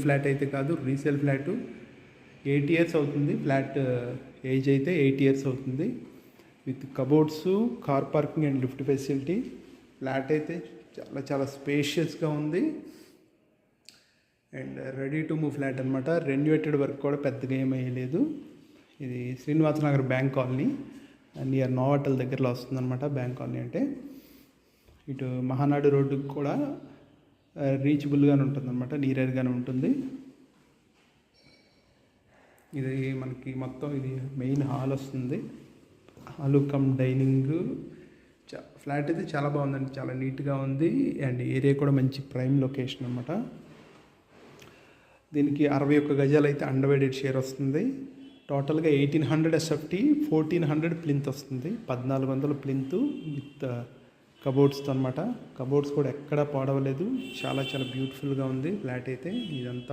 Flat అయితే కాదు, resale flat. 8 years అవుతుంది ఫ్లాట్. ఏజ్ అయితే 8 ఇయర్స్ అవుతుంది. With cupboards, car parking and lift facility. Flat అయితే చాలా చాలా స్పేషియస్గా ఉంది and ready to move flat అనమాట. రెన్యూవేటెడ్ వర్క్ కూడా పెద్దగా ఏమయ్యలేదు. ఇది Srinivasa Nagar bank colony near Novotel దగ్గరలో వస్తుందన్నమాట. బ్యాంక్ కాలనీ అంటే ఇటు మహానాడు రోడ్డుకి కూడా రీచబుల్గానే ఉంటుందన్నమాట, నియర్గానే ఉంటుంది. ఇది మనకి మొత్తం ఇది మెయిన్ హాల్ వస్తుంది. Hall cum dining. ఫ్లాట్ అయితే చాలా బాగుందండి, చాలా నీట్గా ఉంది అండ్ ఏరియా కూడా మంచి ప్రైమ్ లొకేషన్ అనమాట. దీనికి 61 గజాలు అయితే అండర్వైడెడ్ షేర్ వస్తుంది. టోటల్గా 1800 ఎస్ఎఫ్టీ, 1400 ప్లింత్ వస్తుంది. 1400 ప్లింత్ విత్ కబోర్డ్స్తో అనమాట. కబోర్డ్స్ కూడా ఎక్కడా పాడవలేదు. చాలా చాలా బ్యూటిఫుల్గా ఉంది ఫ్లాట్ అయితే. ఇదంతా